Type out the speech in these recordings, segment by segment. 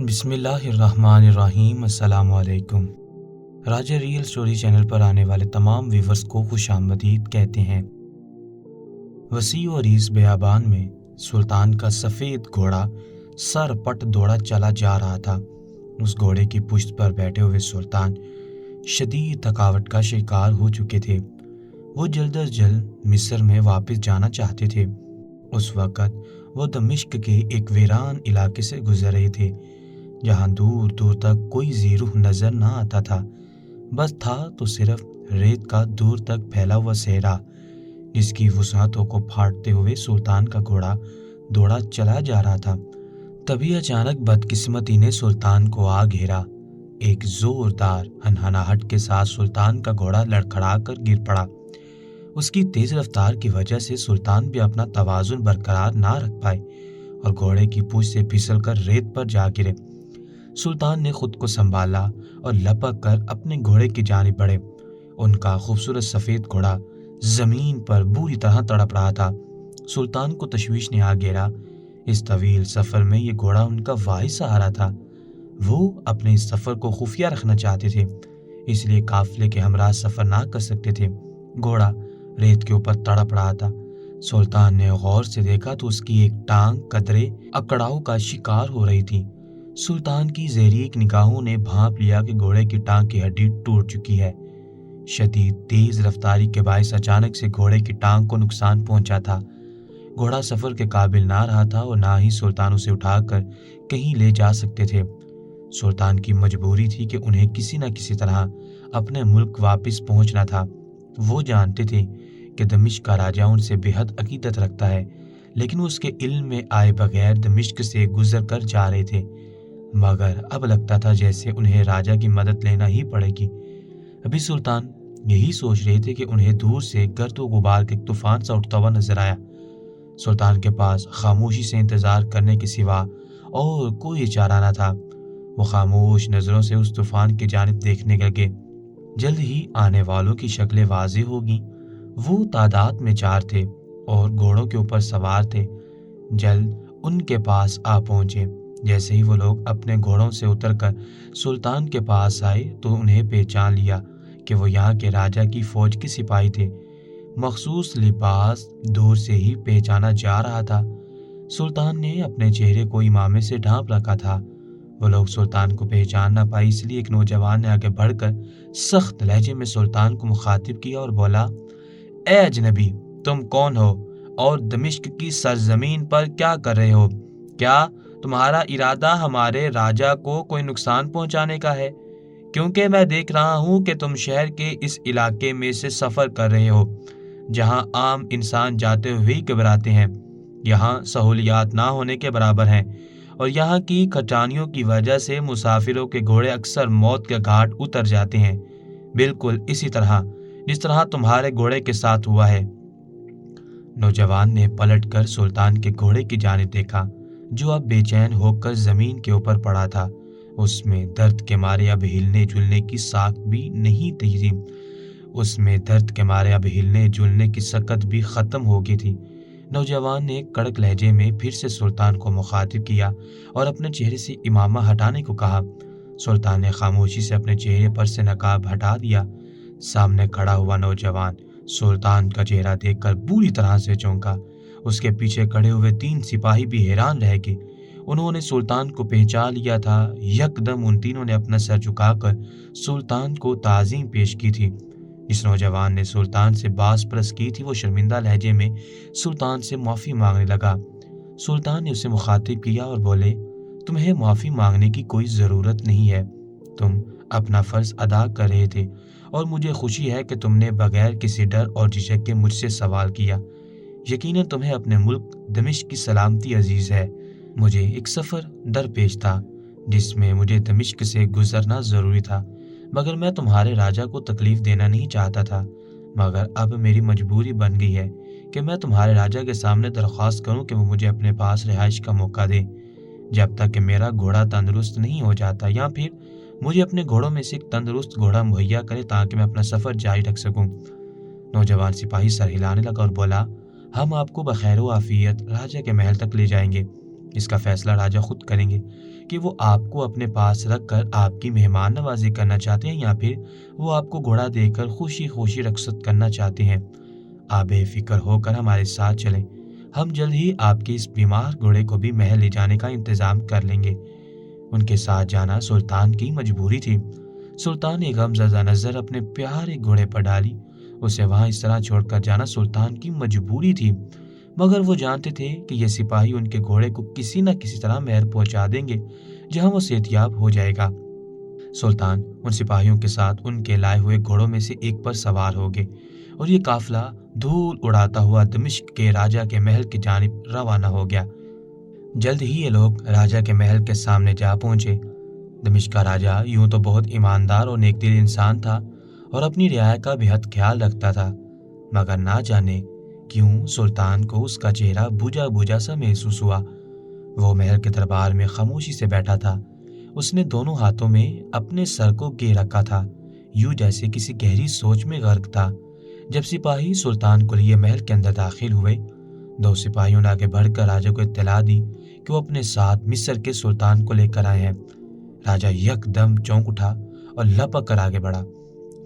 बिस्मिल्लाहिर्रहमानिर्रहीम। अस्सलाम वालेकुम। राजा रियल स्टोरी चैनल पर आने वाले तमाम व्यूवर्स को खुशामदीद कहते हैं। वसी और इस बेयाबान में सुल्तान का सफ़ेद घोड़ा सर पट दौड़ा चला जा रहा था। उस घोड़े की पुश्त पर बैठे हुए सुल्तान शदीद थकावट का शिकार हो चुके थे। वो जल्द अज जल्द मिस्र में वापस जाना चाहते थे। उस वक़्त वो दमिश्क के एक वीरान इलाके से गुजर रहे थे, जहाँ दूर दूर तक कोई ज़ीरूह नजर ना आता था। बस था तो सिर्फ रेत का दूर तक फैला हुआ सहरा, जिसकी वसातों को फाड़ते हुए सुल्तान का घोड़ा दौड़ा चला जा रहा था। तभी अचानक बदकिस्मती ने सुल्तान को आ घेरा। एक जोरदार हनहनाहट के साथ सुल्तान का घोड़ा लड़खड़ा कर गिर पड़ा। उसकी तेज रफ्तार की वजह से सुल्तान भी अपना तवाजुन बरकरार ना रख पाए और घोड़े की पूंछ से फिसलकर रेत पर जा गिरे। सुल्तान ने खुद को संभाला और लपक कर अपने घोड़े की जानिब बढ़े। उनका खूबसूरत सफेद घोड़ा जमीन पर बुरी तरह तड़प रहा था। सुल्तान को तशवीश ने आ घेरा। इस तवील सफर में ये घोड़ा उनका वाहिद सहारा था। वो अपने इस सफर को खुफिया रखना चाहते थे, इसलिए काफिले के हमरा सफर ना कर सकते थे। घोड़ा रेत के ऊपर तड़प रहा था। सुल्तान ने गौर से देखा तो उसकी एक टांग कतरे अकड़ाव का शिकार हो रही थी। सुल्तान की ज़हरीक निगाहों ने भांप लिया कि घोड़े की टांग की हड्डी टूट चुकी है। शदीद तेज रफ्तारी के बायस अचानक से घोड़े की टांग को नुकसान पहुंचा था। घोड़ा सफर के काबिल ना रहा था और ना ही सुल्तान उसे उठाकर कहीं ले जा सकते थे। सुल्तान की मजबूरी थी कि उन्हें किसी न किसी तरह अपने मुल्क वापस पहुंचना था। वो जानते थे कि दमिश्क का राजा उनसे बेहद अकीदत रखता है, लेकिन उसके इल्म में आए बगैर दमिश्क से गुजर कर जा रहे थे। मगर अब लगता था जैसे उन्हें राजा की मदद लेना ही पड़ेगी। अभी सुल्तान यही सोच रहे थे कि उन्हें दूर से गर्द व गुबार के एक तूफान सा उठता हुआ नजर आया। सुल्तान के पास खामोशी से इंतजार करने के सिवा और कोई चारा न था। वो खामोश नजरों से उस तूफान की जानिब देखने लगे। जल्द ही आने वालों की शक्लें वाज़ेह होगी। वो तादाद में 4 थे और घोड़ों के ऊपर सवार थे। जल्द उनके पास आ पहुंचे। जैसे ही वो लोग अपने घोड़ों से उतरकर सुल्तान के पास आए तो उन्हें पहचान लिया कि वो यहाँ के राजा की फौज के सिपाही थे। मखसूस लिबास दूर से ही पहचाना जा रहा था। सुल्तान ने अपने चेहरे को इमामे से ढांप रखा था। वो लोग सुल्तान को पहचान ना पाए, इसलिए एक नौजवान ने आगे बढ़कर सख्त लहजे में सुल्तान को मुखातिब किया और बोला, ए अजनबी, तुम कौन हो और दमिश्क की सरजमीन पर क्या कर रहे हो? क्या तुम्हारा इरादा हमारे राजा को कोई नुकसान पहुंचाने का है? क्योंकि मैं देख रहा हूं कि तुम शहर के इस इलाके में से सफर कर रहे हो, जहां आम इंसान जाते हुए ही घबराते हैं। यहाँ सहूलियात ना होने के बराबर हैं और यहाँ की खटानियों की वजह से मुसाफिरों के घोड़े अक्सर मौत के घाट उतर जाते हैं, बिल्कुल इसी तरह जिस तरह तुम्हारे घोड़े के साथ हुआ है। नौजवान ने पलटकर सुल्तान के घोड़े की जानिब देखा, जो अब बेचैन होकर जमीन के ऊपर पड़ा था। उसमें दर्द के मारे अब हिलने जुलने की साख भी नहीं थी। उसमें दर्द के मारे अब हिलने जुलने की सकत भी खत्म हो गई थी। नौजवान ने कड़क लहजे में फिर से सुल्तान को मुखातिब किया और अपने चेहरे से इमामा हटाने को कहा। सुल्तान ने खामोशी से अपने चेहरे पर से नकाब हटा दिया। सामने खड़ा हुआ नौजवान सुल्तान का चेहरा देखकर बुरी तरह से चौंका। उसके पीछे खड़े हुए 3 सिपाही भी हैरान रह गए। उन्होंने सुल्तान को पहचान लिया था। यकदम उन तीनों ने अपना सर झुकाकर सुल्तान को ताज़ीम पेश की थी। इस नौजवान ने सुल्तान से बास परस की थी। वो शर्मिंदा लहजे में सुल्तान से माफ़ी मांगने लगा। सुल्तान ने उसे मुखातिब किया और बोले, तुम्हें माफ़ी मांगने की कोई ज़रूरत नहीं है। तुम अपना फ़र्ज़ अदा कर रहे थे और मुझे खुशी है कि तुमने बगैर किसी डर और झिझक के मुझसे सवाल किया। यकीनन तुम्हें अपने मुल्क दमिश्क की सलामती अजीज़ है। मुझे एक सफ़र दरपेश था जिसमें मुझे दमिश्क से गुजरना ज़रूरी था, मगर मैं तुम्हारे राजा को तकलीफ़ देना नहीं चाहता था। मगर अब मेरी मजबूरी बन गई है कि मैं तुम्हारे राजा के सामने दरख्वास्त करूं कि वो मुझे अपने पास रिहाइश का मौका दे, जब तक कि मेरा घोड़ा तंदुरुस्त नहीं हो जाता, या फिर मुझे अपने घोड़ों में से एक तंदुरुस्त घोड़ा मुहैया करे ताकि मैं अपना सफ़र जारी रख सकूं। नौजवान सिपाही सर हिलाने लगा और बोला, हम आपको बखैर आफियत राजा के महल तक ले जाएंगे। اس کا فیصلہ راجا خود کریں گے کہ وہ آپ کو اپنے پاس رکھ کر آپ کی مہمان نوازی کرنا چاہتے ہیں یا پھر وہ آپ کو گھوڑا دے کر خوشی خوشی رخصت کرنا چاہتے ہیں۔ آپ بے فکر ہو کر ہمارے ساتھ چلیں، ہم جلد ہی آپ کے اس بیمار گھوڑے کو بھی محل لے جانے کا انتظام کر لیں گے۔ ان کے ساتھ جانا سلطان کی مجبوری تھی۔ سلطان نے غمزدہ نظر اپنے پیارے گھوڑے پر ڈالی۔ اسے وہاں اس طرح چھوڑ کر جانا سلطان کی مجبوری تھی، مگر وہ جانتے تھے کہ یہ سپاہی ان کے گھوڑے کو کسی نہ کسی طرح مہر پہنچا دیں گے جہاں وہ صحتیاب ہو جائے گا۔ سلطان ان سپاہیوں کے ساتھ ان کے لائے ہوئے گھوڑوں میں سے ایک پر سوار ہو گئے اور یہ قافلہ دھول اڑاتا ہوا دمشق کے راجا کے محل کی جانب روانہ ہو گیا۔ جلد ہی یہ لوگ راجا کے محل کے سامنے جا پہنچے۔ دمشق کا راجا یوں تو بہت ایماندار اور نیک دل انسان تھا اور اپنی رعایا کا بے حد خیال رکھتا تھا، مگر نہ جانے کیوں سلطان کو اس کا چہرہ بجھا بجھا سا محسوس ہوا۔ وہ محل کے دربار میں خاموشی سے بیٹھا تھا۔ اس نے دونوں ہاتھوں میں اپنے سر کو گے رکھا تھا، یوں جیسے کسی گہری سوچ میں غرق تھا۔ جب سپاہی سلطان کو لیے محل کے اندر داخل ہوئے، دو سپاہیوں نے آگے بڑھ کر راجا کو اطلاع دی کہ وہ اپنے ساتھ مصر کے سلطان کو لے کر آئے ہیں۔ راجا یک دم چونک اٹھا اور لپک کر آگے بڑھا۔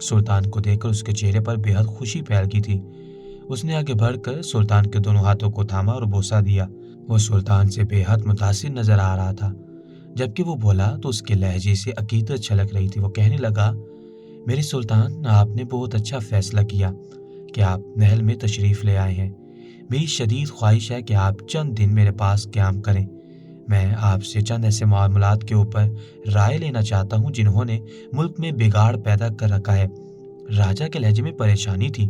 سلطان کو دیکھ کر اس کے چہرے پر بے حد خوشی پھیل گئی تھی۔ اس نے آگے بڑھ کر سلطان کے دونوں ہاتھوں کو تھاما اور بوسہ دیا۔ وہ سلطان سے بے حد متاثر نظر آ رہا تھا۔ جبکہ وہ بولا تو اس کے لہجے سے عقیدت چھلک رہی تھی۔ وہ کہنے لگا، میرے سلطان، آپ نے بہت اچھا فیصلہ کیا کہ آپ محل میں تشریف لے آئے ہیں۔ میری شدید خواہش ہے کہ آپ چند دن میرے پاس قیام کریں۔ میں آپ سے چند ایسے معاملات کے اوپر رائے لینا چاہتا ہوں جنہوں نے ملک میں بگاڑ پیدا کر رکھا ہے۔ راجا کے لہجے میں پریشانی تھی۔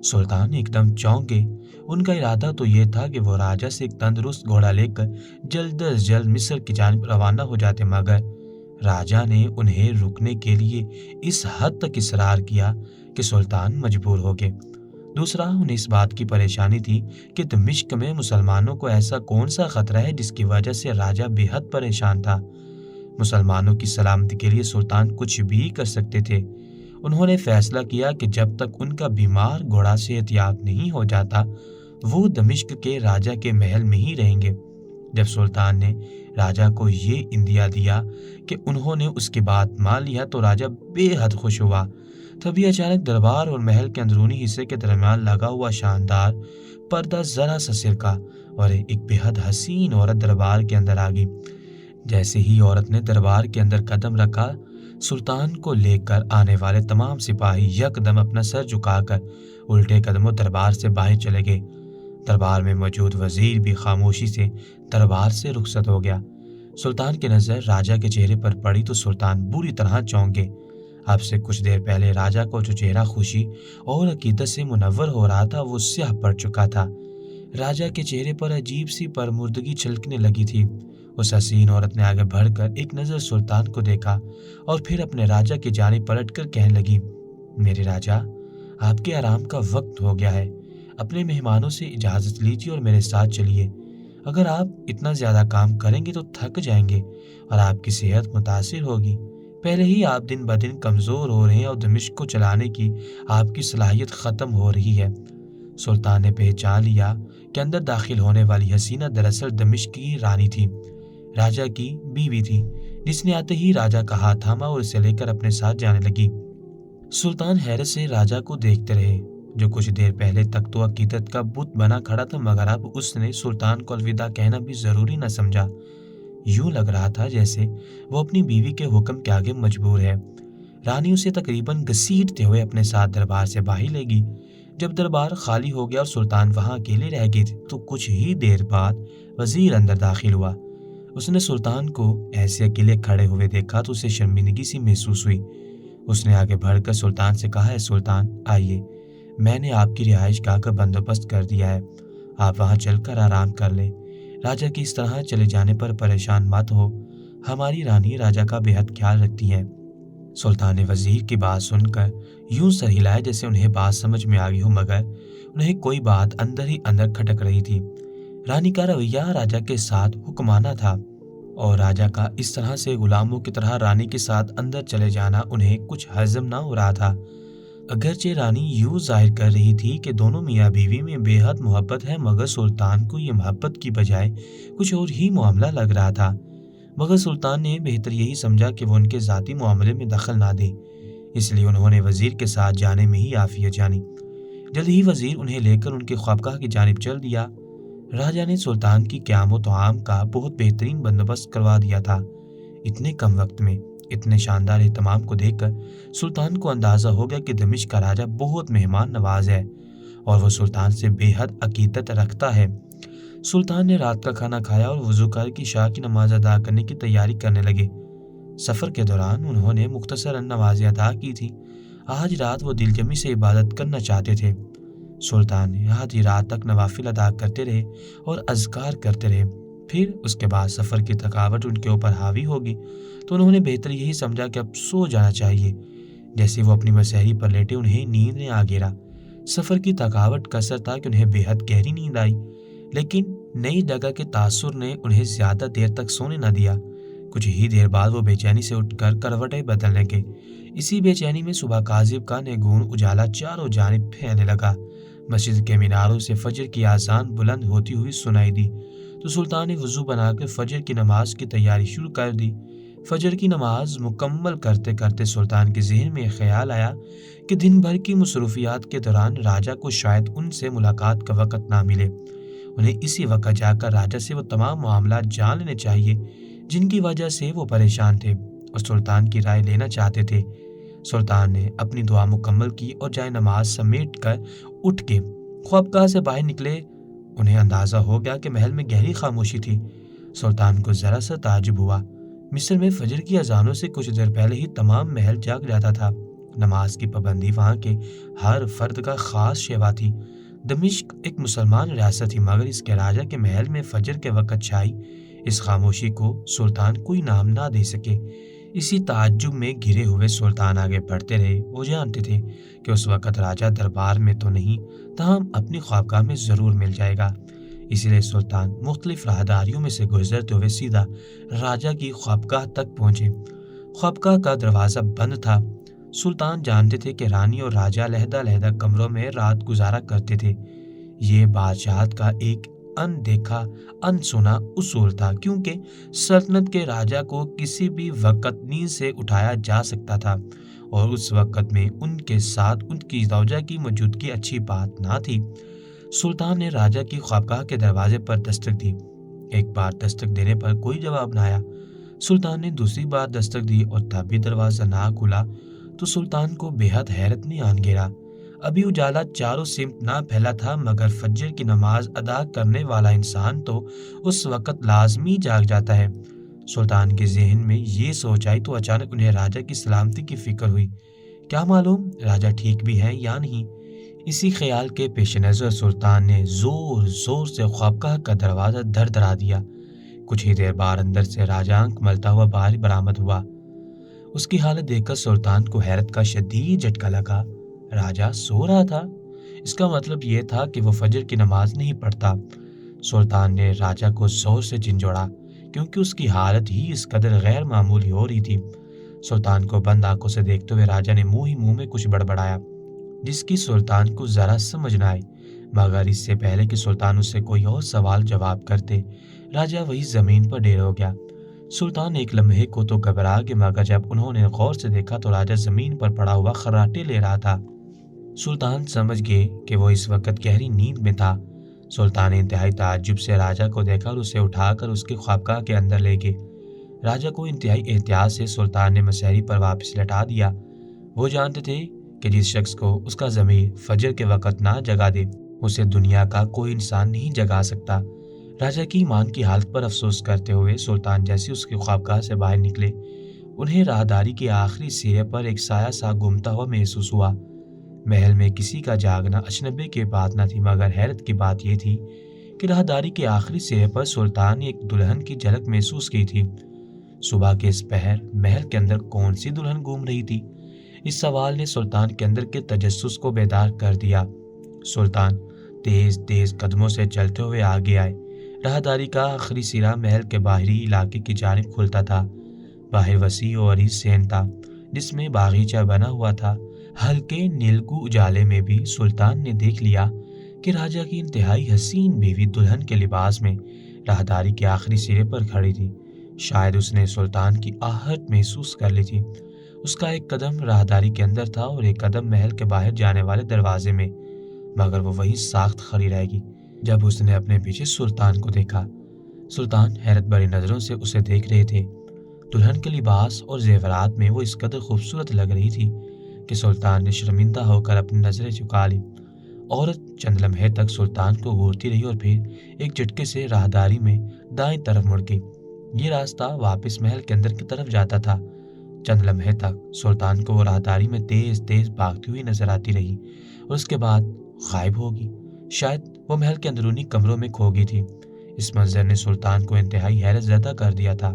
سلطان ایک دم چونک گئے۔ ان کا ارادہ تو یہ تھا کہ وہ راجا سے ایک تندرست گھوڑا لے کر جلد از جلد مصر کی جانب روانہ ہو جاتے، مگر راجا نے انہیں رکنے کے لیے اس حد تک اصرار کیا کہ سلطان مجبور ہو گئے۔ دوسرا، انہیں اس بات کی پریشانی تھی کہ دمشق میں مسلمانوں کو ایسا کون سا خطرہ ہے جس کی وجہ سے راجا بے حد پریشان تھا۔ مسلمانوں کی سلامتی کے لیے سلطان کچھ بھی کر سکتے تھے۔ انہوں نے فیصلہ کیا کہ جب تک ان کا بیمار گھوڑا صحتیاب نہیں ہو جاتا، وہ دمشق کے راجا کے محل میں ہی رہیں گے۔ جب سلطان نے راجا کو یہ اندیا دیا کہ انہوں نے اس کی بات مان لیا تو راجا بے حد خوش ہوا۔ تبھی اچانک دربار اور محل کے اندرونی حصے کے درمیان لگا ہوا شاندار پردہ ذرا سا سرکا اور ایک بے حد حسین عورت دربار کے اندر آ گئی۔ جیسے ہی عورت نے دربار کے اندر قدم رکھا، سلطان کو لے کر آنے والے تمام سپاہی یک دم اپنا سر جھکا کر الٹے قدموں دربار سے باہر چلے گئے۔ دربار میں موجود وزیر بھی خاموشی سے دربار سے رخصت ہو گیا۔ سلطان کی نظر راجا کے چہرے پر پڑی تو سلطان بری طرح چونک گئے۔ اب سے کچھ دیر پہلے راجا کو جو چہرہ خوشی اور عقیدت سے منور ہو رہا تھا وہ سیاہ پڑ چکا تھا۔ راجا کے چہرے پر عجیب سی پرمردگی چھلکنے لگی تھی۔ اس حسین عورت نے آگے بڑھ کر ایک نظر سلطان کو دیکھا اور پھر اپنے راجا کی جانب پلٹ کر کہنے لگی، میرے راجا، آپ کے آرام کا وقت ہو گیا ہے۔ اپنے مہمانوں سے اجازت لیجیے اور میرے ساتھ چلیے۔ اگر آپ اتنا زیادہ کام کریں گے تو تھک جائیں گے اور آپ کی صحت متاثر ہوگی۔ پہلے ہی آپ دن بدن کمزور ہو رہے ہیں اور دمشق کو چلانے کی آپ کی صلاحیت ختم ہو رہی ہے۔ سلطان نے پہچان لیا کہ اندر داخل ہونے والی حسینہ دراصل دمشق کی رانی تھی، راجا کی بیوی تھی، جس نے آتے ہی راجا کا ہاتھ تھاما اور اسے لے کر اپنے ساتھ جانے لگی۔ سلطان حیرت سے راجا کو دیکھتے رہے، جو کچھ دیر پہلے تک تو عقیدت کا بت بنا کھڑا تھا، مگر اب اس نے سلطان کو الوداع کہنا بھی ضروری نہ سمجھا۔ یوں لگ رہا تھا جیسے وہ اپنی بیوی کے حکم کے آگے مجبور ہے۔ رانی اسے تقریباً گھسیٹتے ہوئے اپنے ساتھ دربار سے باہر لے گئی۔ جب دربار خالی ہو گیا اور سلطان وہاں اکیلے رہ گئے تو کچھ ہی دیر بعد وزیر اندر داخل ہوا۔ اس نے سلطان کو ایسے اکیلے کھڑے ہوئے دیکھا تو اسے شرمندگی سی محسوس ہوئی۔ اس نے آگے بڑھ کر سلطان سے کہا، ہے سلطان، آئیے، میں نے آپ کی رہائش گاہ کا بندوبست کر دیا ہے، آپ وہاں چل کر آرام کر لیں۔ راجا کی اس طرح چلے جانے پر پریشان مت ہو، ہماری رانی راجا کا بے حد خیال رکھتی ہے۔ سلطان نے وزیر کی بات سن کر یوں سر ہلایا جیسے انہیں بات سمجھ میں آ گئی ہو، مگر انہیں کوئی بات اندر ہی اندر کھٹک رہی تھی۔ رانی کا رویہ راجا کے ساتھ حکمانہ تھا اور راجا کا اس طرح سے غلاموں کی طرح رانی کے ساتھ اندر چلے جانا انہیں کچھ ہضم نہ ہو رہا تھا۔ اگرچہ رانی یوں ظاہر کر رہی تھی کہ دونوں میاں بیوی میں بے حد محبت ہے، مگر سلطان کو یہ محبت کی بجائے کچھ اور ہی معاملہ لگ رہا تھا۔ مگر سلطان نے بہتر یہی سمجھا کہ وہ ان کے ذاتی معاملے میں دخل نہ دے، اس لیے انہوں نے وزیر کے ساتھ جانے میں ہی عافیت جانی۔ جلد ہی وزیر انہیں لے کر ان کے خوابگاہ کی جانب چل دیا۔ راجا نے سلطان کی قیام و طعام کا بہت بہترین بندوبست کروا دیا تھا۔ اتنے کم وقت میں اتنے شاندار اہتمام کو دیکھ کر سلطان کو اندازہ ہو گیا کہ دمشق کا راجا بہت مہمان نواز ہے اور وہ سلطان سے بے حد عقیدت رکھتا ہے۔ سلطان نے رات کا کھانا کھایا اور وضو کر کے عشاء کی نماز ادا کرنے کی تیاری کرنے لگے۔ سفر کے دوران انہوں نے مختصراً نمازیں ادا کی تھی۔ آج رات وہ دل جمی سے عبادت کرنا چاہتے تھے۔ سلطان آدھی رات تک نوافل ادا کرتے رہے اور اذکار کرتے رہے۔ پھر اس کے بعد سفر کی تھکاوٹ ان کے اوپر حاوی ہوگی تو انہوں نے بہتر یہی سمجھا کہ اب سو جانا چاہیے۔ جیسے وہ اپنی مسہری پر لیٹے انہیں نیند نے آ گھیرا۔ سفر کی تھکاوٹ کا اثر تھا کہ انہیں بے حد گہری نیند آئی، لیکن نئی جگہ کے تاثر نے انہیں زیادہ دیر تک سونے نہ دیا۔ کچھ ہی دیر بعد وہ بے چینی سے اٹھ کر کروٹیں بدلنے کے۔ اسی بے چینی میں صبح کاذب کا نگون اجالا چاروں جانب پھیلنے لگا۔ مسجد کے میناروں سے فجر کی اذان بلند ہوتی ہوئی سنائی دی تو سلطان نے وضو بنا کر فجر کی نماز کی تیاری شروع کر دی۔ فجر کی نماز مکمل کرتے کرتے سلطان کے ذہن میں خیال آیا کہ دن بھر کی مصروفیات کے دوران راجا کو شاید ان سے ملاقات کا وقت نہ ملے۔ انہیں اسی وقت جا کر راجا سے وہ تمام معاملات جان لینے چاہیے جن کی وجہ سے وہ پریشان تھے اور سلطان کی رائے لینا چاہتے تھے۔ سلطان نے اپنی دعا مکمل کی اور جائے نماز سمیٹ کر اٹھ کے خوابگاہ سے باہر نکلے۔ انہیں اندازہ ہو گیا کہ محل میں گہری خاموشی تھی۔ سلطان کو ذرا سا تعجب ہوا۔ مصر میں فجر کی اذانوں سے کچھ دیر پہلے ہی تمام محل جاگ جاتا تھا۔ نماز کی پابندی وہاں کے ہر فرد کا خاص شیوا تھی۔ دمشق ایک مسلمان ریاست تھی، مگر اس کے راجا کے محل میں فجر کے وقت چھائی اس خاموشی کو سلطان کوئی نام نہ دے سکے۔ اسی تعجب میں گھرے ہوئے سلطان آگے بڑھتے رہے۔ وہ جانتے تھے کہ اس وقت راجا دربار میں تو نہیں، تاہم اپنی خوابگاہ میں ضرور مل جائے گا۔ اسی لیے سلطان مختلف راہداریوں میں سے گزرتے ہوئے سیدھا راجا کی خوابگاہ تک پہنچے۔ خوابگاہ کا دروازہ بند تھا۔ سلطان جانتے تھے کہ رانی اور راجا علیحدہ علیحدہ کمروں میں رات گزارا کرتے تھے۔ یہ بادشاہت کا ایک اندیکھا انسنا اصول تھا، کیونکہ سلطنت کے راجا کو کسی بھی وقت نیند سے اٹھایا جا سکتا تھا اور اس وقت میں ان کے ساتھ ان کی زوجہ کی موجودگی اچھی بات نہ تھی۔ سلطان نے راجا کی خوابگاہ کے دروازے پر دستک دی۔ ایک بار دستک دینے پر کوئی جواب نہ آیا۔ سلطان نے دوسری بار دستک دی اور تب بھی دروازہ نہ کھلا تو سلطان کو بے حد حیرت نے آن گھیرا۔ ابھی اجالا چاروں سمت نہ پھیلا تھا، مگر فجر کی نماز ادا کرنے والا انسان تو اس وقت لازمی جاگ جاتا ہے۔ سلطان کے ذہن میں یہ سوچ آئی تو اچانک انہیں راجا کی سلامتی کی فکر ہوئی۔ کیا معلوم راجا ٹھیک بھی ہیں یا نہیں؟ اسی خیال کے پیش نظر سلطان نے زور زور سے خوابگاہ کا دروازہ دھڑدھڑا دیا۔ کچھ ہی دیر بعد اندر سے راجا آنکھ ملتا ہوا باہر برآمد ہوا۔ اس کی حالت دیکھ کر سلطان کو حیرت کا شدید جھٹکا لگا۔ راجا سو رہا تھا؟ اس کا مطلب یہ تھا کہ وہ فجر کی نماز نہیں پڑھتا۔ سلطان نے راجا کو زور سے جھنجھوڑا، کیونکہ اس کی حالت ہی اس قدر غیر معمولی ہو رہی تھی۔ سلطان کو بند آنکھوں سے دیکھتے ہوئے راجا نے منہ میں کچھ بڑبڑایا، جس کی سلطان کو ذرا سمجھ نہ آئی، مگر اس سے پہلے کہ سلطان اس سے کوئی اور سوال جواب کرتے، راجا وہی زمین پر ڈیر ہو گیا۔ سلطان ایک لمحے کو تو گھبرا گئے، مگر جب انہوں نے غور سے دیکھا تو راجا زمین پر پڑا ہوا خراٹے لے رہا تھا۔ سلطان سمجھ گئے کہ وہ اس وقت گہری نیند میں تھا۔ سلطان نے انتہائی تعجب سے راجا کو دیکھا اور اسے اٹھا کر اس کے خوابگاہ کے اندر لے گئے۔ راجا کو انتہائی احتیاط سے سلطان نے مسہری پر واپس لٹا دیا۔ وہ جانتے تھے کہ جس شخص کو اس کا ضمیر فجر کے وقت نہ جگا دے، اسے دنیا کا کوئی انسان نہیں جگا سکتا۔ راجا کی ایمان کی حالت پر افسوس کرتے ہوئے سلطان جیسے اس کی خوابگاہ سے باہر نکلے، انہیں راہداری کے آخری سرے پر ایک سایہ سا گھومتا ہوا محسوس ہوا۔ محل میں کسی کا جاگنا اجنبی کی بات نہ تھی، مگر حیرت کی بات یہ تھی کہ راہداری کے آخری سرے پر سلطان نے ایک دلہن کی جھلک محسوس کی تھی۔ صبح کے اس پہر محل کے اندر کون سی دلہن گھوم رہی تھی؟ اس سوال نے سلطان کے اندر کے تجسس کو بیدار کر دیا۔ سلطان تیز تیز قدموں سے چلتے ہوئے آگے آئے۔ راہداری کا آخری سرا محل کے باہری علاقے کی جانب کھلتا تھا۔ باہر وسیع و عریض صحن تھا، جس میں باغیچہ بنا ہوا تھا۔ हल्के नीलगू उजाले में भी सुल्तान ने देख लिया कि राजा की इंतहाई हसीन बीवी दुल्हन के लिबास में राहदारी के आखिरी सिरे पर खड़ी थी। शायद उसने सुल्तान की आहट महसूस कर ली थी। उसका एक कदम राहदारी के अंदर था और एक कदम महल के बाहर जाने वाले दरवाजे में, मगर वो वहीं साख्त खड़ी रहेगी। जब उसने अपने पीछे सुल्तान को देखा, सुल्तान हैरत भरी नजरों से उसे देख रहे थे। दुल्हन के लिबास और जेवरात में वो इस कदर खूबसूरत लग रही थी कि सुल्तान ने शर्मिंदा होकर अपनी नजरें झुका ली। औरत चंद लम्हे तक सुल्तान को घूरती रही और फिर एक झटके से राहदारी में दाईं तरफ मुड़ गई। ये रास्ता वापस महल के अंदर की तरफ जाता था। चंद लम्हे तक सुल्तान को वो राहदारी में तेज तेज भागती हुई नजर आती रही और उसके बाद गायब होगी। शायद वो महल के अंदरूनी कमरों में खो गई थी। इस मंजर ने सुल्तान को इंतहाई हैरत ज़दा कर दिया था।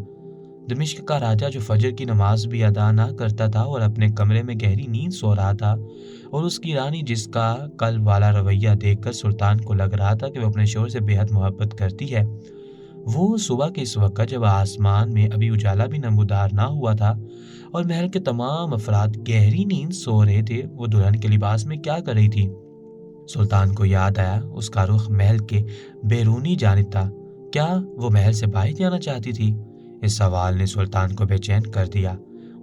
दमिश्क का राजा जो फजर की नमाज भी अदा ना करता था और अपने कमरे में गहरी नींद सो रहा था, और उसकी रानी जिसका कल वाला रवैया देखकर सुल्तान को लग रहा था कि वो अपने शोहर से बेहद मोहब्बत करती है, वो सुबह के इस वक्त जब आसमान में अभी उजाला भी नमूदार ना हुआ था और महल के तमाम अफराद गहरी नींद सो रहे थे, वो दुल्हन के लिबास में क्या कर रही थी। सुल्तान को याद आया उसका रुख महल के बैरूनी जानिब था। क्या वो महल से बाहर जाना चाहती थी? इस सवाल ने सुल्तान को बेचैन कर दिया।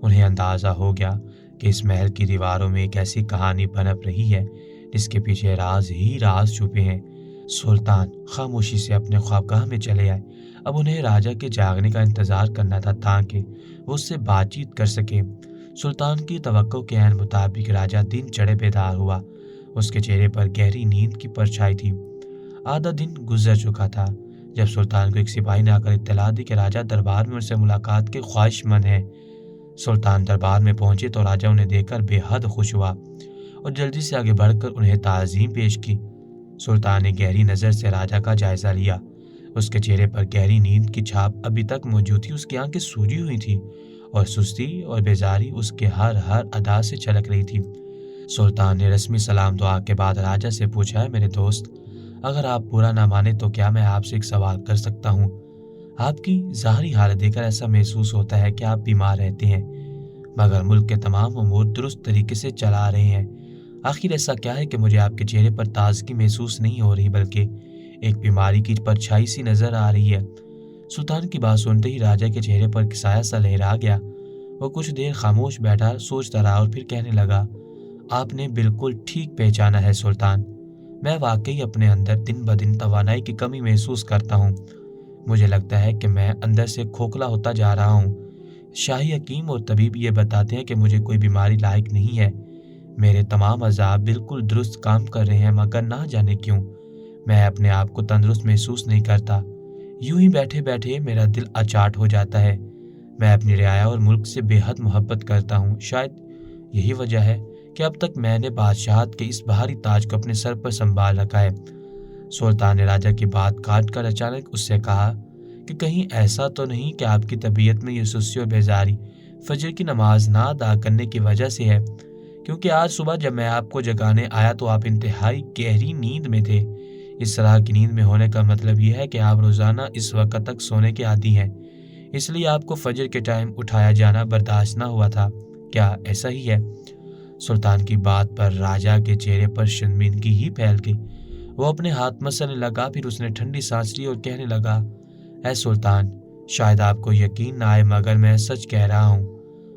उन्हें अंदाजा हो गया कि इस महल की दीवारों में एक ऐसी कहानी पनप रही है जिसके पीछे राज ही राज छुपे हैं। सुल्तान खामोशी से अपने ख्वाबगाह में चले आए। अब उन्हें राजा के जागने का इंतजार करना था ताकि वो उससे बातचीत कर सके। सुल्तान की तवक्को के ऐन मुताबिक राजा दिन चढ़े बेदार हुआ। उसके चेहरे पर गहरी नींद की परछाई थी। आधा दिन गुजर चुका था जब सुल्तान को एक सिपाही ने आकर इत्तला दी कि राजा दरबार में उनसे मुलाकात के ख्वाहिशमंद हैं। सुल्तान दरबार में पहुंचे तो राजा उन्हें देखकर बेहद खुश हुआ और जल्दी से आगे बढ़कर उन्हें ताज़ीम पेश की। सुल्तान ने गहरी नज़र से राजा का जायजा लिया। उसके चेहरे पर गहरी नींद की छाप अभी तक मौजूद थी। उसकी आंखें सूजी हुई थी और सुस्ती और बेजारी उसके हर हर अदा से छलक रही थी। सुल्तान ने रस्मी सलाम दुआ के बाद राजा से पूछा, है मेरे दोस्त, अगर आप बुरा ना माने तो क्या मैं आपसे एक सवाल कर सकता हूँ? आपकी ज़ाहरी हालत देखकर ऐसा महसूस होता है कि आप बीमार रहते हैं, मगर मुल्क के तमाम उमूर दुरुस्त तरीके से चला रहे हैं। आखिर ऐसा क्या है कि मुझे आपके चेहरे पर ताजगी महसूस नहीं हो रही, बल्कि एक बीमारी की परछाई सी नजर आ रही है? सुल्तान की बात सुनते ही राजा के चेहरे पर साया सा लहरा गया। वो कुछ देर खामोश बैठा सोचता रहा और फिर कहने लगा, आपने बिल्कुल ठीक पहचाना है सुल्तान। मैं वाकई अपने अंदर दिन ब दिन तवानाई की कमी महसूस करता हूँ। मुझे लगता है कि मैं अंदर से खोखला होता जा रहा हूँ। शाही हकीम और तबीब ये बताते हैं कि मुझे कोई बीमारी लायक नहीं है। मेरे तमाम अज़ाब बिल्कुल दुरुस्त काम कर रहे हैं, मगर ना जाने क्यों मैं अपने आप को तंदुरुस्त महसूस नहीं करता। यूं ही बैठे बैठे मेरा दिल अचाट हो जाता है। मैं अपनी रियाया और मुल्क से बेहद मोहब्बत करता हूँ। शायद यही वजह है कि अब तक मैंने बादशाहत के इस भारी ताज को अपने सर पर संभाल रखा है। सुल्तान ने राजा की बात काट कर अचानक उससे कहा कि कहीं ऐसा तो नहीं कि आपकी तबीयत में ये सुस्ती और बेजारी फजर की नमाज ना अदा करने की वजह से है, क्योंकि आज सुबह जब मैं आपको जगाने आया तो आप इंतहाई गहरी नींद में थे। इस तरह की नींद में होने का मतलब यह है कि आप रोजाना इस वक्त तक सोने के आदी हैं, इसलिए आपको फजर के टाइम उठाया जाना बर्दाश्त ना हुआ था। क्या ऐसा ही है? सुल्तान की बात पर राजा के चेहरे पर शर्मिंदगी ही फैल गई। वो अपने हाथ मसलने लगा, फिर उसने ठंडी सांस ली और कहने लगा, ऐ सुल्तान, शायद आपको यकीन ना आए मगर मैं सच कह रहा हूँ।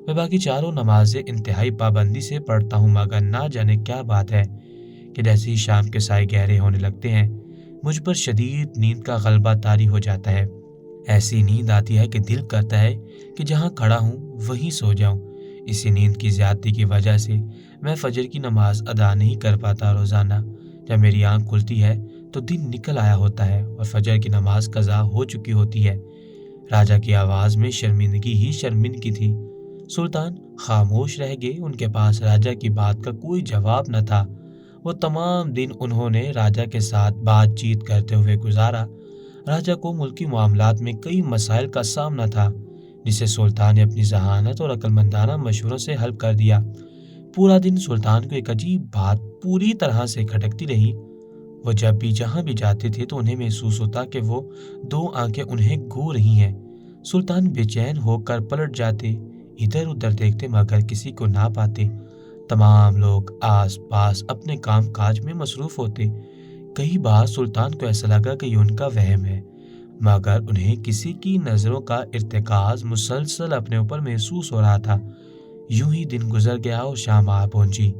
मैं बाकी चारों नमाजें इंतहाई पाबंदी से पढ़ता हूँ, मगर ना जाने क्या बात है कि जैसे ही शाम के साए गहरे होने लगते हैं मुझ पर शदीद नींद का गलबा तारी हो जाता है। ऐसी नींद आती है कि दिल करता है कि जहाँ खड़ा हूँ वहीं सो जाऊँ। इसी नींद की ज्यादती की वजह से मैं फजर की नमाज अदा नहीं कर पाता। रोजाना जब मेरी आंख खुलती है तो दिन निकल आया होता है और फजर की नमाज कज़ा हो चुकी होती है। राजा की आवाज में शर्मिंदगी ही शर्मिंदगी थी। सुल्तान खामोश रह गए। उनके पास राजा की बात का कोई जवाब न था। वो तमाम दिन उन्होंने राजा के साथ बातचीत करते हुए गुजारा। राजा को मुल्की मामलात में कई मसाइल का सामना था, जिसे सुल्तान ने अपनी जहानत और अक्लमंदाना मशवरों से हल कर दिया। पूरा दिन सुल्तान को एक अजीब बात पूरी तरह से खटकती रही। वो जब भी जहां भी जाते थे तो उन्हें महसूस होता कि वो दो आंखें उन्हें घूर रही हैं। सुल्तान बेचैन होकर पलट जाते, इधर उधर देखते, मगर किसी को ना पाते। तमाम लोग आस पास अपने काम काज में मसरूफ होते। कई बार सुल्तान को ऐसा लगा कि ये उनका वहम है, मगर उन्हें किसी की नज़रों का इर्तिकाज़ मुसलसल अपने ऊपर महसूस हो रहा था। यूं ही दिन गुजर गया और शाम आ पहुंची।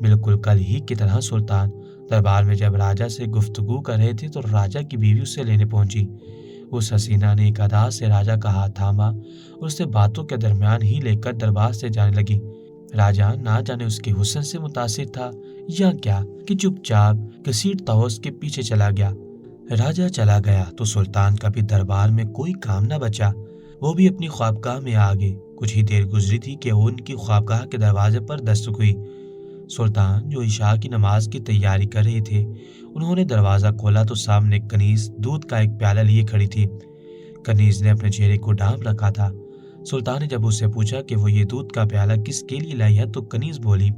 बिल्कुल कल ही की तरह सुल्तान दरबार में जब राजा से गुफ्तगू कर रहे थे तो राजा की बीवी उससे लेने पहुंची। उस हसीना ने एक अदा से राजा का हाथ थामा और उससे बातों के दरमियान ही लेकर दरबार से जाने लगी। राजा ना जाने उसके हुस्न से मुतासिर था या क्या कि चुपचाप घसीटता हुआ उसके पीछे चला गया। राजा चला गया तो सुल्तान का भी दरबार में कोई काम न बचा। वो भी अपनी ख्वाबगाह में आ गए। कुछ ही देर गुजरी थी कि उनकी ख्वाबगाह के दरवाजे पर दस्तक हुई। सुल्तान जो इशा की नमाज की तैयारी कर रहे थे, उन्होंने दरवाजा खोला तो सामने कनीज दूध का एक प्याला लिए खड़ी थी। कनीज ने अपने चेहरे को ढांप रखा था। सुल्तान ने जब उससे पूछा कि वो ये दूध का प्याला किसके लिए लाई है तो कनीज बोली,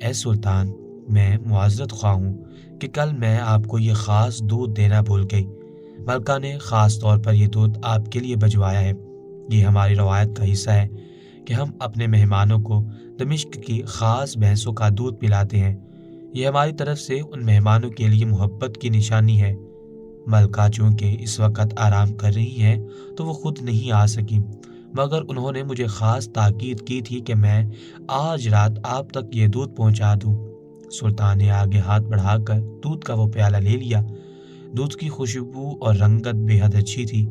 ऐ सुल्तान, मैं मुआज़रत ख्वाह हूँ कि कल मैं आपको ये ख़ास दूध देना भूल गई। मलका ने ख़ास तौर पर यह दूध आपके लिए भिजवाया है। ये हमारी रवायत का हिस्सा है कि हम अपने मेहमानों को दमिश्क की ख़ास भैंसों का दूध पिलाते हैं। यह हमारी तरफ से उन मेहमानों के लिए मोहब्बत की निशानी है। मलका चूँकि इस वक्त आराम कर रही हैं तो वो खुद नहीं आ सकी, मगर उन्होंने मुझे ख़ास ताकीद की थी कि मैं आज रात आप तक ये दूध पहुंचा दूं। सुल्तान ने आगे हाथ बढ़ाकर दूध का वो प्याला ले लिया। दूध की खुशबू और रंगत बेहद अच्छी थी।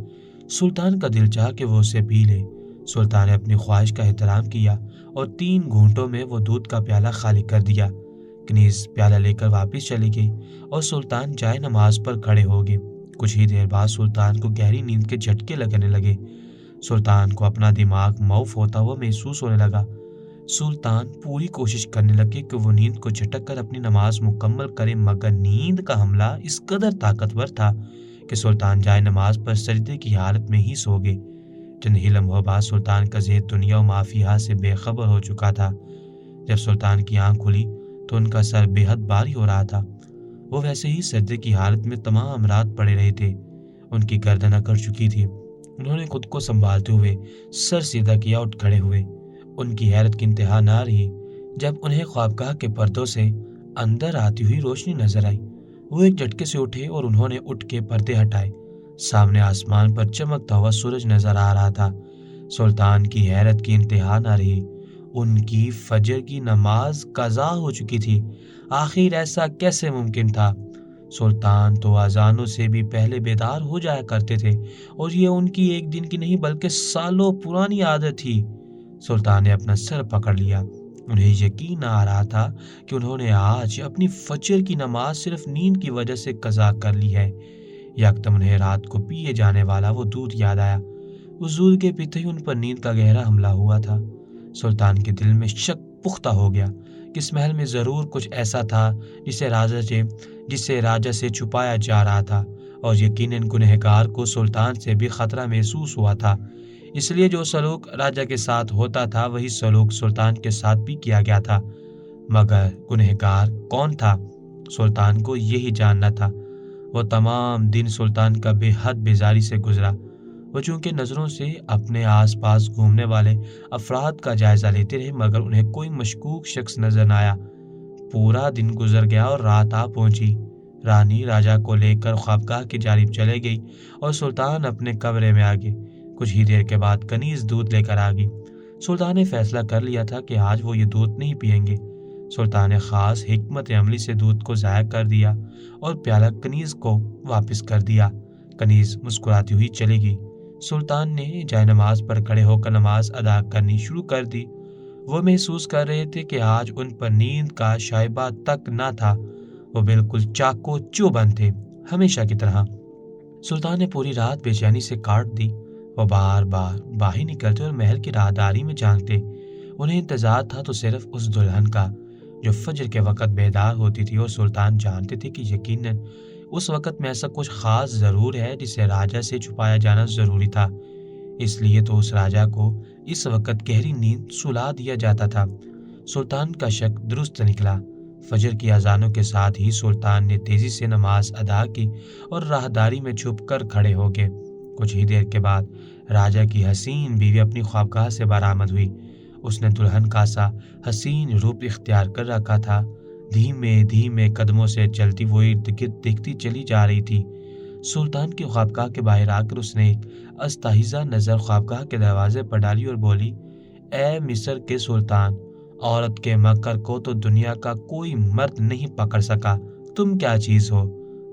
सुल्तान का दिल चाहा कि वो उसे पी ले। सुल्तान ने अपनी ख्वाहिश का एहतराम किया और 3 घूंटों में वो दूध का प्याला खाली कर दिया। कनीज प्याला लेकर वापस चली गई और सुल्तान जाए नमाज पर खड़े हो गए। कुछ ही देर बाद सुल्तान को गहरी नींद के झटके लगने लगे। सुल्तान को अपना दिमाग मौफ होता हुआ महसूस होने लगा। सुल्तान पूरी कोशिश करने लगे कि वो नींद को झटक कर अपनी नमाज मुकम्मल करे, मगर नींद का हमला इस कदर ताकतवर था कि सुल्तान जाए नमाज पर सजदे की हालत में ही सो गए। चंद ही लम्हों बाद सुल्तान का ज़हन दुनिया और माफिया से बेखबर हो चुका था। जब सुल्तान की आंख खुली तो उनका सर बेहद भारी हो रहा था। वो वैसे ही सजदे की हालत में तमाम रात पड़े रहे थे। उनकी गर्दन अकड़ चुकी थी। उन्होंने खुद को संभालते हुए सर सीधा किया और खड़े हुए। उनकी हैरत की इंतहा ना रही जब उन्हें ख्वाबगाह के पर्दों से अंदर आती हुई रोशनी नजर आई। वो एक झटके से उठे और उन्होंने उठ के पर्दे हटाए। सामने आसमान पर चमकता हुआ सूरज नजर आ रहा था। सुल्तान की हैरत की इंतहा ना रही। उनकी फजर की नमाज कज़ा हो चुकी थी। आखिर ऐसा कैसे मुमकिन था? सुल्तान तो अजानों से भी पहले बेदार हो जाया करते थे और ये उनकी एक दिन की नहीं बल्कि सालों पुरानी आदत थी। सुल्तान ने अपना सर पकड़ लिया। उन्हें यकीन आ रहा था कि उन्होंने आज अपनी फजर की नमाज सिर्फ नींद की वजह से कज़ा कर ली है। यकदम उन्हें रात को पिए जाने वाला वो दूध याद आया। उस दूध के पीते ही उन पर नींद का गहरा हमला हुआ था। सुल्तान के दिल में शक पुख्ता हो गया कि इस महल में ज़रूर कुछ ऐसा था जिसे राजा से छुपाया जा रहा था, और यकीनन गुनहगार को सुल्तान से भी खतरा महसूस हुआ था। इसलिए जो सलूक राजा के साथ होता था वही सलूक सुल्तान के साथ भी किया गया था। मगर गुनहगार कौन था? सुल्तान को यही जानना था। वो तमाम दिन सुल्तान का बेहद बेजारी से गुजरा। वो चूंकि नज़रों से अपने आसपास घूमने वाले अफराद का जायजा लेते रहे, मगर उन्हें कोई मशकूक शख्स नजर न आया। पूरा दिन गुजर गया और रात आ पहुंची। रानी राजा को लेकर ख्वाबगाह की जानिब चले गई और सुल्तान अपने कमरे में आ गए। कुछ ही देर के बाद कनीज दूध लेकर आ गई। सुल्तान ने फैसला कर लिया था कि आज वो ये दूध नहीं पियेंगे। सुल्तान ने खास हिकमत अमली से दूध को ज़ाया कर दिया और प्याला कनीज को वापस कर दिया। कनीज मुस्कुराती हुई चली गई। सुल्तान ने जाए नमाज पर खड़े होकर नमाज अदा करनी शुरू कर दी। वो महसूस कर रहे थे कि आज उन पर नींद का शायबा तक न था। वो बिल्कुल चाको चौबंद थे, हमेशा की तरह। सुल्तान ने पूरी रात बेचैनी से काट दी। वो बार बार बाहर निकलते और महल की राहदारी में झांकते। उन्हें इंतजार था तो सिर्फ उस दुल्हन का जो फजर के वक़्त बेदार होती थी, और सुल्तान जानते थे कि यकीनन उस वक़्त में ऐसा कुछ ख़ास ज़रूर है जिसे राजा से छुपाया जाना ज़रूरी था। इसलिए तो उस राजा को इस वक़्त गहरी नींद सुला दिया जाता था। सुल्तान का शक दुरुस्त निकला। फजर की अजानों के साथ ही सुल्तान ने तेज़ी से नमाज अदा की और राहदारी में छुप कर खड़े हो गए। कुछ ही देर के बाद राजा की हसीन बीवी अपनी ख्वाबगाह से बरामद हुई। उसने दुल्हन का सा हसीन रूप इख्तियार कर रखा था। धीमे धीमे कदमों से चलती वो इर्द गिर्द देखती चली जा रही थी। सुल्तान की ख्वाबगाह के बाहर आकर उसने एक अस्तहिज़ा नज़र ख्वाबगाह के दरवाजे पर डाली और बोली, ए मिस्र के सुल्तान, औरत के मकर को तो दुनिया का कोई मर्द नहीं पकड़ सका। तुम क्या चीज़ हो?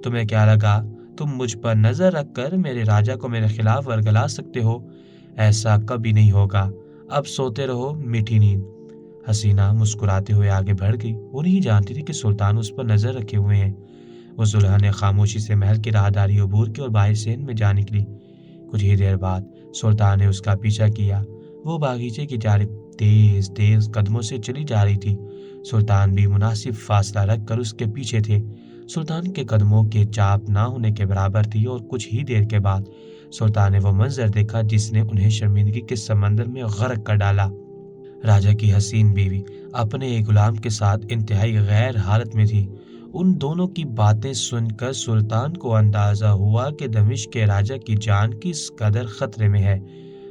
तुम्हें क्या लगा तुम मुझ पर नज़र रखकर मेरे राजा को मेरे खिलाफ वर्गला सकते हो? ऐसा कभी नहीं होगा। अब सोते रहो मीठी नींद। हसीना मुस्कुराते हुए आगे बढ़ गई। वो नहीं जानती थी कि सुल्तान उस पर नजर रखे हुए हैं। उस दुल्हन ने खामोशी से महल की राहदारी अबूर की और बाहर सेन में जा निकली। कुछ ही देर बाद सुल्तान ने उसका पीछा किया। वो बागीचे की जानिब तेज तेज कदमों से चली जा रही थी। सुल्तान भी मुनासिब फासला रखकर उसके पीछे थे। सुल्तान के कदमों के चाप ना होने के बराबर थी और कुछ ही देर के बाद सुल्तान ने वो मंजर देखा जिसने उन्हें शर्मिंदगी के समंदर में गर्क कर डाला। राजा की हसीन बीवी अपने एक गुलाम के साथ इंतहाई गैर हालत में थी। उन दोनों की बातें सुनकर सुल्तान को अंदाजा हुआ कि दमिश्क के राजा की जान किस कदर खतरे में है।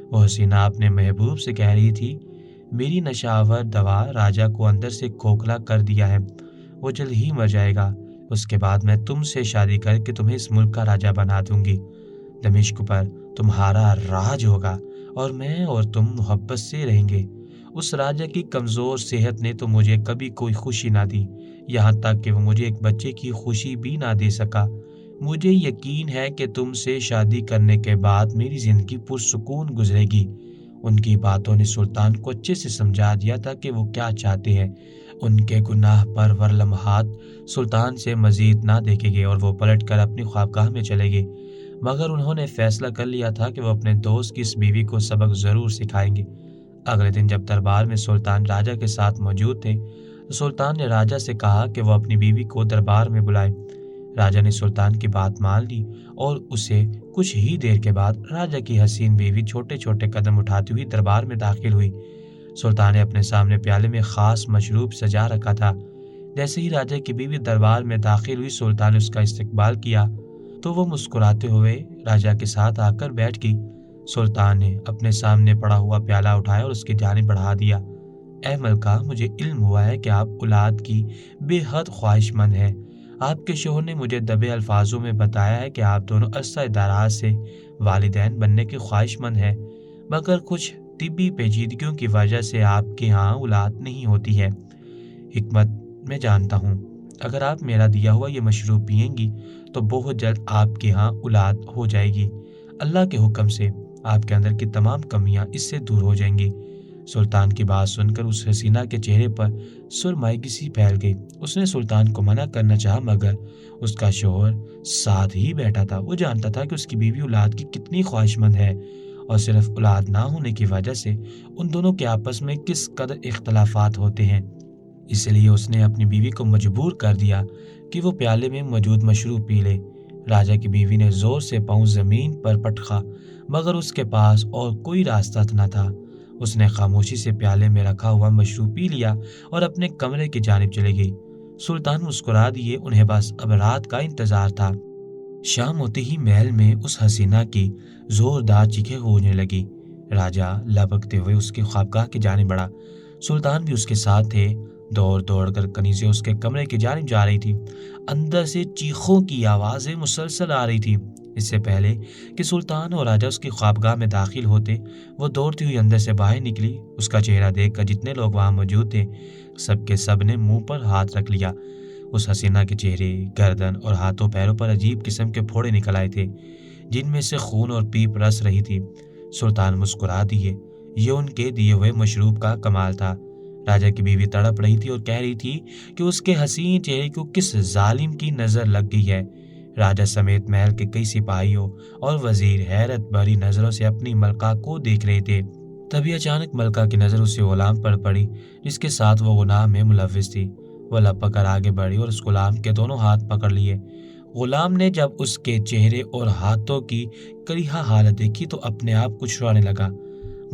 वो हसीना अपने महबूब से कह रही थी, मेरी नशावर दवा राजा को अंदर से खोखला कर दिया है। वो जल्द ही मर जाएगा। उसके बाद मैं तुमसे शादी करके तुम्हें इस मुल्क का राजा बना दूंगी। दमिश्क पर तुम्हारा राज होगा और मैं और तुम मोहब्बत से रहेंगे। उस राजा की कमजोर सेहत ने तो मुझे कभी कोई खुशी ना दी, यहाँ तक कि वो मुझे एक बच्चे की खुशी भी ना दे सका। मुझे यकीन है कि तुमसे शादी करने के बाद मेरी जिंदगी पुरसुकून गुजरेगी। उनकी बातों ने सुल्तान को अच्छे से समझा दिया था कि वो क्या चाहते हैं। उनके गुनाह पर वर लम्हात सुल्तान से मजीद ना देखेंगे और वो पलटकर अपनी ख्वाबगाह में चले गए। मगर उन्होंने फैसला कर लिया था कि वो अपने दोस्त की इस बीवी को सबक जरूर सिखाएंगे। अगले दिन जब दरबार में सुल्तान राजा के साथ मौजूद थे तो सुल्तान ने राजा से कहा कि वो अपनी बीवी को दरबार में बुलाए। राजा ने सुल्तान की बात मान ली और उसे कुछ ही देर के बाद राजा की हसीन बीवी छोटे छोटे कदम उठाती हुई दरबार में दाखिल हुई। सुल्तान ने अपने सामने प्याले में खास मशरूब सजा रखा था। जैसे ही राजा की बीवी दरबार में दाखिल हुई, सुल्तान ने उसका इस्तकबाल किया तो वो मुस्कुराते हुए राजा के साथ आकर बैठ गई। सुल्तान ने अपने सामने पड़ा हुआ प्याला उठाया और उसकी जानिब बढ़ा दिया। ऐ मलका, मुझे इल्म हुआ है कि आप औलाद की बेहद ख्वाहिशमंद हैं। आपके शोहर ने मुझे दबे अल्फाजों में बताया है कि आप दोनों अरसा दराज से वालिदैन बनने के ख्वाहिशमंद हैं, मगर कुछ तिब्बी पेचीदगियों की वजह से आपके यहाँ औलाद नहीं होती है। हिकमत मैं जानता हूँ, अगर आप मेरा दिया हुआ ये मशरूब पिएंगी तो बहुत जल्द आपके यहाँ औलाद हो जाएगी। अल्लाह के हुक्म से आपके अंदर की तमाम कमियां इससे दूर हो जाएंगी। सुल्तान की बात सुनकर उस हसीना के चेहरे पर सुरमाइगी सी फैल गई। उसने सुल्तान को मना करना चाहा, मगर उसका शोहर साथ ही बैठा था। वो जानता था कि उसकी बीवी औलाद की कितनी ख्वाहिशमंद है और सिर्फ औलाद ना होने की वजह से उन दोनों के आपस में किस कदर इख्तलाफात होते हैं। इसलिए उसने अपनी बीवी को मजबूर कर दिया कि वो प्याले में मौजूद मशरूब पी ले। राजा की बीवी ने जोर से पाँव जमीन पर पटका, मगर उसके पास और कोई रास्ता न था। उसने खामोशी से प्याले में रखा हुआ मशरूब पी लिया और अपने कमरे की जानिब चली गई। सुल्तान मुस्कुरा दिए, उन्हें बस अब रात का इंतजार था। शाम होते ही महल में उस हसीना की जोरदार चीखें गूंजने लगी। राजा लपकते हुए उसकी ख्वाबगाह की जानिब बढ़ा। सुल्तान भी उसके साथ थे। दौड़ दौड़ कर कनीज़ें उसके कमरे की जानिब जा रही थी। अंदर से चीखों की आवाज़ें मुसलसल आ रही थी। इससे पहले कि सुल्तान और राजा उसकी ख्वाबगाह में दाखिल होते, वो दौड़ती हुई अंदर से बाहर निकली। उसका चेहरा देखकर जितने लोग वहाँ मौजूद थे, सबके सब ने मुंह पर हाथ रख लिया। उस हसीना के चेहरे, गर्दन और हाथों पैरों पर अजीब किस्म के फोड़े निकल आए थे, जिनमें से खून और पीप रस रही थी। सुल्तान मुस्कुरा दिए। ये उनके दिए हुए मशरूब का कमाल था। राजा की बीवी तड़प रही थी और कह रही थी कि उसके हसीन चेहरे को किस जालिम की नजर लग गई है। राजा समेत महल के कई सिपाहियों और वजीर हैरत भरी नजरों से अपनी मलका को देख रहे थे। तभी अचानक मलका की नजर उस गुलाम पर पड़ी जिसके साथ वो गुनाह में मुलव्विस थी। वह लपक कर आगे बढ़ी और उस गुलाम के दोनों हाथ पकड़ लिए। गुलाम ने जब उसके चेहरे और हाथों की करीहा हालत देखी तो अपने आप को छुड़ाने लगा।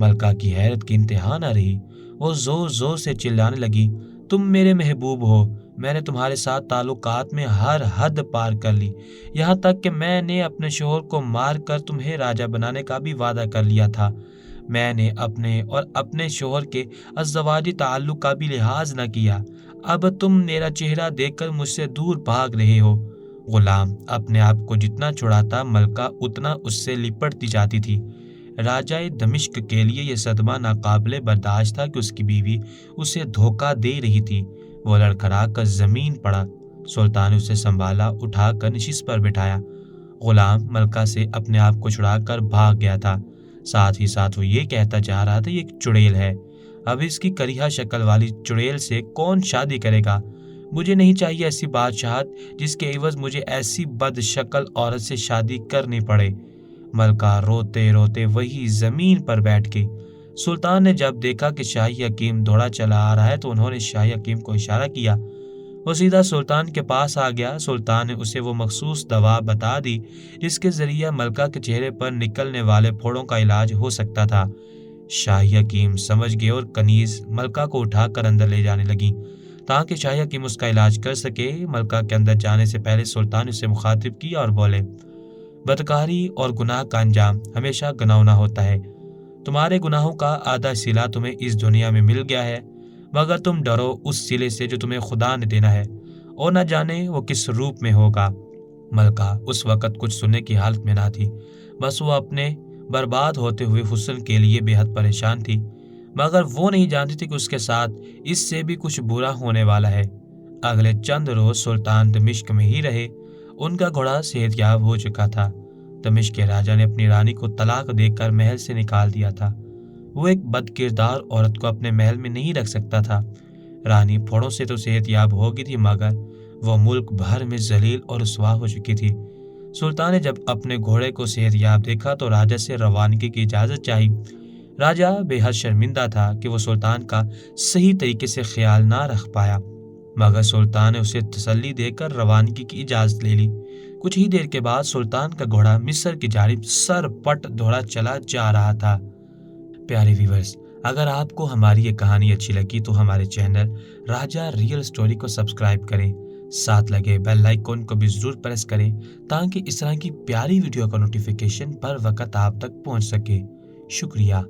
मलका की हैरत की इंतहा न रही। वो जोर जोर से चिल्लाने लगी, तुम मेरे महबूब हो। मैंने तुम्हारे साथ ताल्लुकात में हर हद पार कर ली, यहाँ तक कि मैंने अपने शोहर को मार कर तुम्हें राजा बनाने का भी वादा कर लिया था। मैंने अपने और अपने शोहर के अज़वाजी ताल्लुक का भी लिहाज न किया। अब तुम मेरा चेहरा देखकर मुझसे दूर भाग रहे हो। गुलाम अपने आप को जितना छुड़ाता, मलका उतना उससे लिपटती जाती थी। राजाए दमिश्क के लिए यह सदमा नाकाबिले बर्दाश्त था कि उसकी बीवी उसे धोखा दे रही थी। वो लड़खड़ा कर जमीन पड़ा। सुल्तान ने उसे संभाला, उठाकर नशिस्त पर बिठाया। गुलाम मलका से अपने आप को छुड़ाकर भाग गया था। साथ ही साथ वो ये कहता जा रहा था, ये एक चुड़ैल है, अब इसकी करिहा शक्ल वाली चुड़ैल से कौन शादी करेगा। मुझे नहीं चाहिए ऐसी बादशाहत जिसके एवज मुझे ऐसी बदशक्ल औरत से शादी करनी पड़े। मलका रोते रोते वही जमीन पर बैठ गई। सुल्तान ने जब देखा कि शाही हकीम दौड़ा चला आ रहा है तो उन्होंने शाही हकीम को इशारा किया। वो सीधा सुल्तान के पास आ गया। सुल्तान ने उसे वो मखसूस दवा बता दी जिसके जरिए मलका के चेहरे पर निकलने वाले फोड़ों का इलाज हो सकता था। शाही हकीम समझ गए और कनीज मलका को उठाकर अंदर ले जाने लगी ताकि शाही हकीम उसका इलाज कर सके। मलका के अंदर जाने से पहले सुल्तान उसे मुखातिब किया और बोले, बदकारी और गुनाह का अंजाम हमेशा घिनौना होता है। तुम्हारे गुनाहों का आधा सिला तुम्हें इस दुनिया में मिल गया है, मगर तुम डरो उस सिले से जो तुम्हें खुदा ने देना है, और न जाने वो किस रूप में होगा। मलका उस वक़्त कुछ सुनने की हालत में ना थी। बस वो अपने बर्बाद होते हुए हुस्न के लिए बेहद परेशान थी, मगर वो नहीं जानती थी कि उसके साथ इससे भी कुछ बुरा होने वाला है। अगले चंद रोज सुल्तान दमिश्क में ही रहे। उनका घोड़ा सेहतयाब हो चुका था। दमिश्क के राजा ने अपनी रानी को तलाक देकर महल से निकाल दिया था। वो एक बदकिरदार औरत को अपने महल में नहीं रख सकता था। रानी फोड़ों से तो सेहतयाब हो गई थी, मगर वो मुल्क भर में जलील और रुसवा हो चुकी थी। सुल्तान ने जब अपने घोड़े को सेहतयाब देखा तो राजा से रवानगी की इजाज़त चाही। राजा बेहद शर्मिंदा था कि वो सुल्तान का सही तरीके से ख्याल ना रख पाया, मगर सुल्तान ने उसे तसल्ली देकर रवानगी की इजाज़त ले ली। कुछ ही देर के बाद सुल्तान का घोड़ा मिस्र की जानिब सरपट दौड़ा चला जा रहा था। प्यारे व्यूअर्स, अगर आपको हमारी ये कहानी अच्छी लगी तो हमारे चैनल राजा रियल स्टोरी को सब्सक्राइब करें, साथ लगे बेल आइकन को भी जरूर प्रेस करें ताकि इस तरह की प्यारी वीडियो का नोटिफिकेशन पर वक्त आप तक पहुंच सके। शुक्रिया।